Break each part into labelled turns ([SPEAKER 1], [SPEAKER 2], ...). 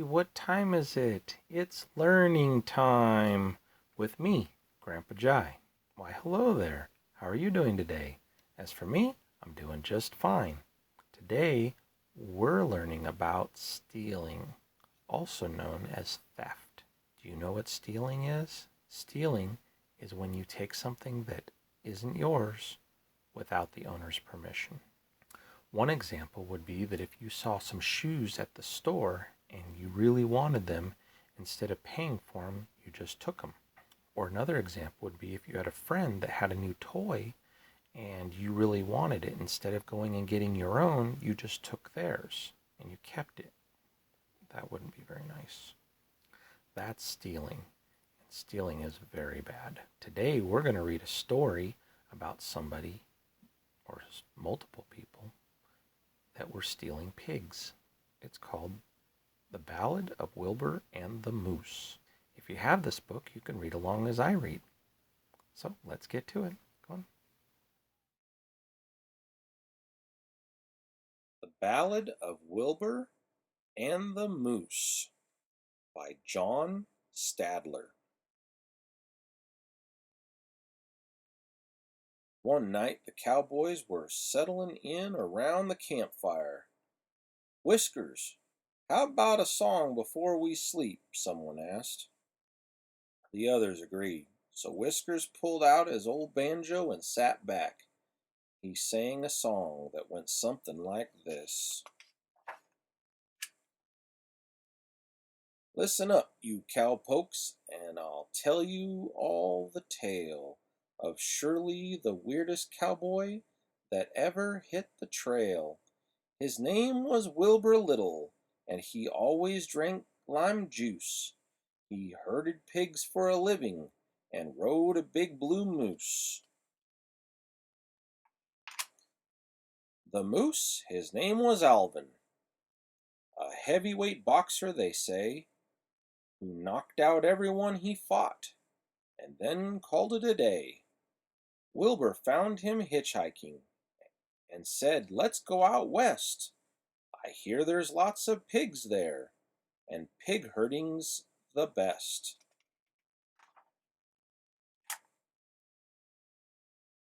[SPEAKER 1] what time is it? It's learning time with me, Grandpa Jai. Why, hello there. How are you doing today? As for me, I'm doing just fine. Today, we're learning about stealing, also known as theft. Do you know what stealing is? Stealing is when you take something that isn't yours without the owner's permission. One example would be that if you saw some shoes at the store and you really wanted them, instead of paying for them, you just took them. Or another example would be if you had a friend that had a new toy and you really wanted it, instead of going and getting your own, you just took theirs and you kept it. That wouldn't be very nice. That's stealing. And stealing is very bad. Today we're going to read a story about somebody or multiple people that were stealing pigs. It's called The Ballad of Wilbur and the Moose. If you have this book, you can read along as I read. So let's get to it. Go on.
[SPEAKER 2] The Ballad of Wilbur and the Moose by John Stadler. One night the cowboys were settling in around the campfire. "Whiskers, how about a song before we sleep?" someone asked. The others agreed, so Whiskers pulled out his old banjo and sat back. He sang a song that went something like this. "Listen up, you cowpokes, and I'll tell you all the tale of surely the weirdest cowboy that ever hit the trail. His name was Wilbur Little, and he always drank lime juice. He herded pigs for a living and rode a big blue moose. The moose, his name was Alvin, a heavyweight boxer, they say, who knocked out everyone he fought, and then called it a day. Wilbur found him hitchhiking, and said, 'Let's go out west. I hear there's lots of pigs there, and pig herding's the best.'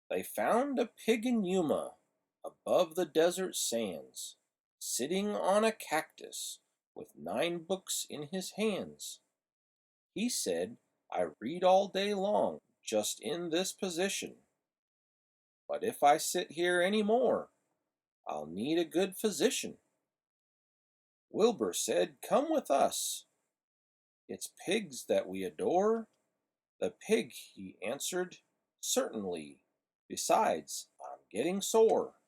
[SPEAKER 2] They found a pig in Yuma, above the desert sands, sitting on a cactus, with 9 books in his hands. He said, 'I read all day long, just in this position. But if I sit here any more, I'll need a good physician.' Wilbur said, 'Come with us. It's pigs that we adore.' The pig, he answered, 'Certainly. Besides, I'm getting sore.'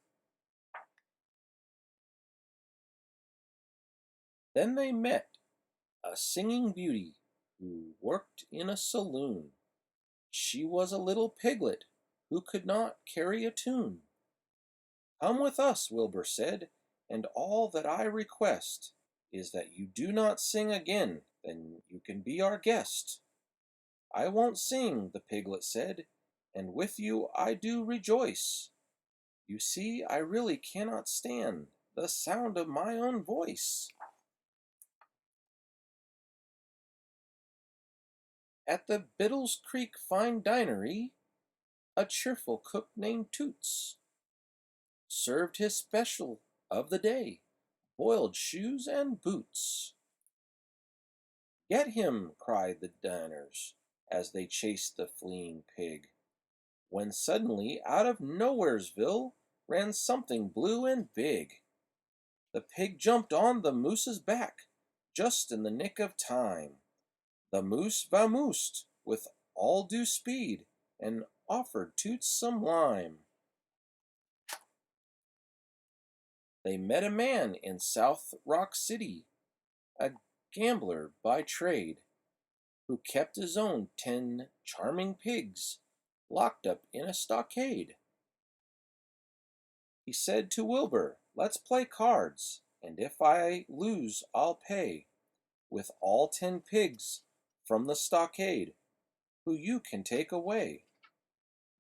[SPEAKER 2] Then they met a singing beauty who worked in a saloon. She was a little piglet who could not carry a tune. 'Come with us,' Wilbur said, 'and all that I request is that you do not sing again, then you can be our guest.' 'I won't sing,' the piglet said, 'and with you I do rejoice. You see, I really cannot stand the sound of my own voice.' At the Biddle's Creek Fine Dinery, a cheerful cook named Toots served his special of the day, boiled shoes and boots. 'Get him!' cried the diners, as they chased the fleeing pig, when suddenly out of Nowheresville ran something blue and big. The pig jumped on the moose's back, just in the nick of time. The moose vamoosed with all due speed, and offered Toots some lime. They met a man in South Rock City, a gambler by trade, who kept his own 10 charming pigs locked up in a stockade. He said to Wilbur, 'Let's play cards, and if I lose I'll pay with all 10 pigs from the stockade, who you can take away.'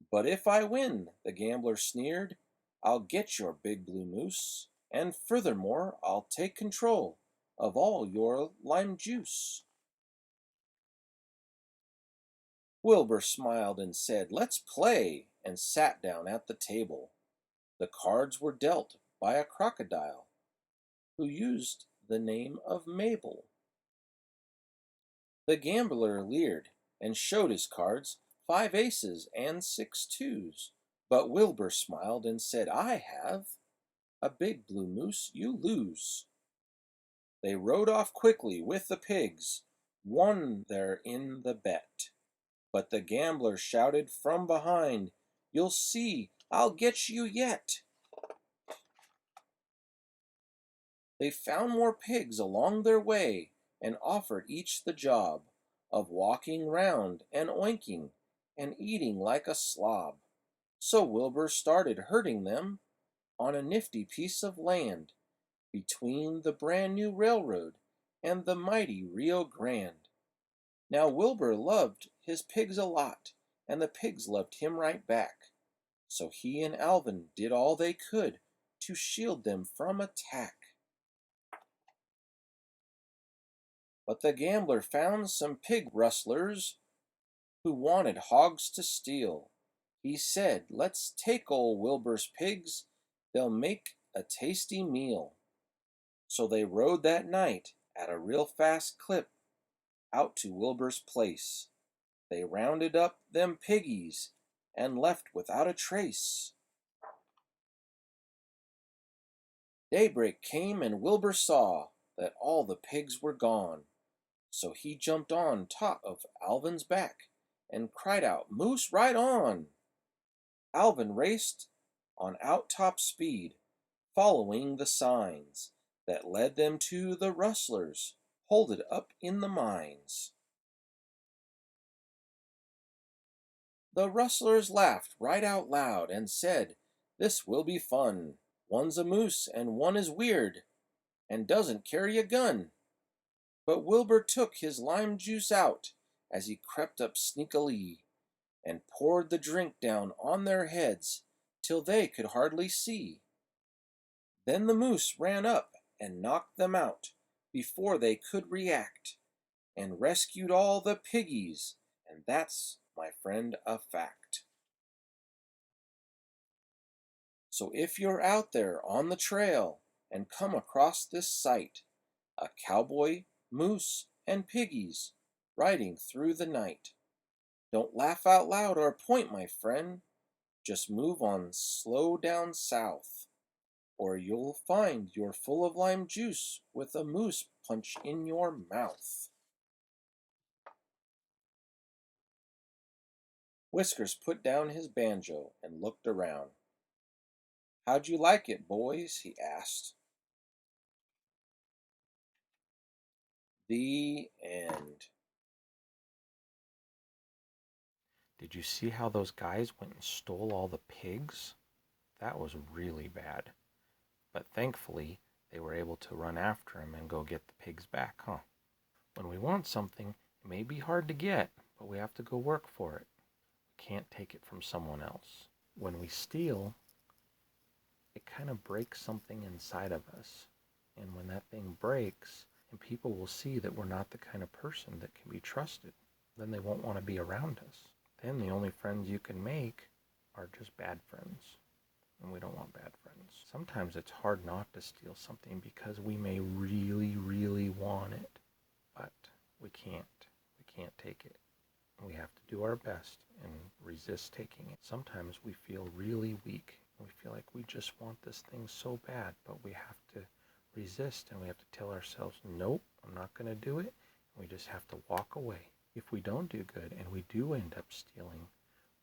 [SPEAKER 2] 'But if I win,' the gambler sneered, 'I'll get your big blue moose, and furthermore I'll take control of all your lime juice. Wilbur smiled and said, "Let's play," and sat down at the table. The cards were dealt by a crocodile who used the name of Mabel. The gambler leered and showed his cards, 5 aces and 6 twos. But Wilbur smiled and said, "I have a big blue moose, you lose." They rode off quickly with the pigs, won there in the bet. But the gambler shouted from behind, "You'll see, I'll get you yet." They found more pigs along their way and offered each the job of walking round and oinking and eating like a slob. So Wilbur started herding them on a nifty piece of land between the brand new railroad and the mighty Rio Grande. Now Wilbur loved his pigs a lot, and the pigs loved him right back. So he and Alvin did all they could to shield them from attack. But the gambler found some pig rustlers who wanted hogs to steal. He said, "Let's take old Wilbur's pigs, they'll make a tasty meal." So they rode that night at a real fast clip out to Wilbur's place. They rounded up them piggies and left without a trace. Daybreak came and Wilbur saw that all the pigs were gone. So he jumped on top of Alvin's back and cried out, "Moose, right on!" Alvin raced on out top speed, following the signs that led them to the rustlers holed up in the mines. The rustlers laughed right out loud and said, "This will be fun. One's a moose and one is weird and doesn't carry a gun." But Wilbur took his lime juice out as he crept up sneakily and poured the drink down on their heads till they could hardly see. Then the moose ran up and knocked them out before they could react, and rescued all the piggies, and that's, my friend, a fact. So if you're out there on the trail and come across this sight, a cowboy, moose, and piggies riding through the night, don't laugh out loud or point, my friend. Just move on slow down south, or you'll find you're full of lime juice with a moose punch in your mouth. Whiskers put down his banjo and looked around. "How'd you like it, boys?" he asked. The end.
[SPEAKER 1] Did you see how those guys went and stole all the pigs? That was really bad. But thankfully, they were able to run after him and go get the pigs back, huh? When we want something, it may be hard to get, but we have to go work for it. We can't take it from someone else. When we steal, it kind of breaks something inside of us. And when that thing breaks, and people will see that we're not the kind of person that can be trusted, then they won't want to be around us. Then the only friends you can make are just bad friends. And we don't want bad friends. Sometimes it's hard not to steal something because we may really, really want it, but we can't. We can't take it. We have to do our best and resist taking it. Sometimes we feel really weak. We feel like we just want this thing so bad, but we have to resist and we have to tell ourselves, "Nope, I'm not going to do it." And we just have to walk away. If we don't do good and we do end up stealing,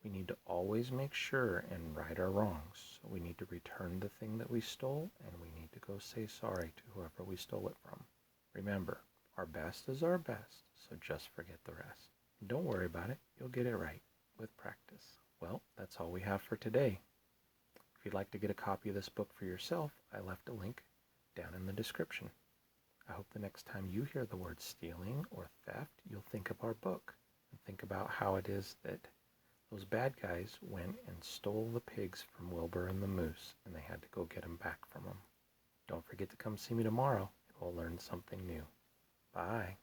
[SPEAKER 1] we need to always make sure and right our wrongs. So we need to return the thing that we stole, and we need to go say sorry to whoever we stole it from. Remember, our best is our best, so just forget the rest. And don't worry about it. You'll get it right with practice. Well, that's all we have for today. If you'd like to get a copy of this book for yourself, I left a link down in the description. I hope the next time you hear the word stealing or theft, you'll think of our book and think about how it is that those bad guys went and stole the pigs from Wilbur and the moose, and they had to go get them back from them. Don't forget to come see me tomorrow we'll learn something new. Bye.